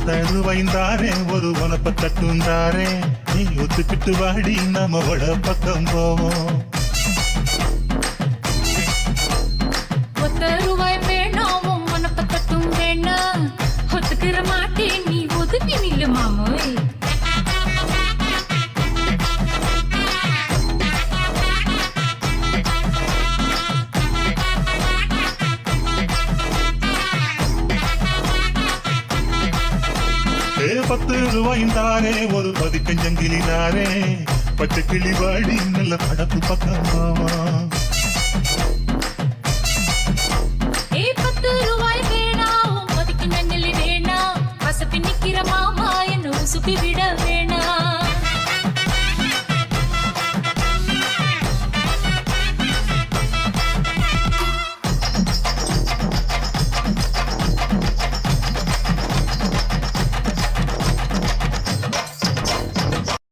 தருவைந்தாரே ஒரு உனப்ப தட்டுந்தாரே நீ ஒத்துக்கிட்டு வாடி நாம வட பக்கம் போவோம். ரூபாய் வேணாவும் உனப்ப தட்டும் வேணாம் ஒத்துக்கிற மாட்டேன் நீ ஒதுக்கி நில்லு மாமோய். ரூபாய்ந்தாரே ஒரு பதிக்கஞ்சங்கிலிதாரே பச்சை கிளி வாடி நல்ல படப்பு பக்கம் போவோம். ரூபாய் வேணாவும் பதிக்கஞ்சங்கிலி வேணாம் பசப்பி நிக்கிற மாமா என்ன உசுப்பி விட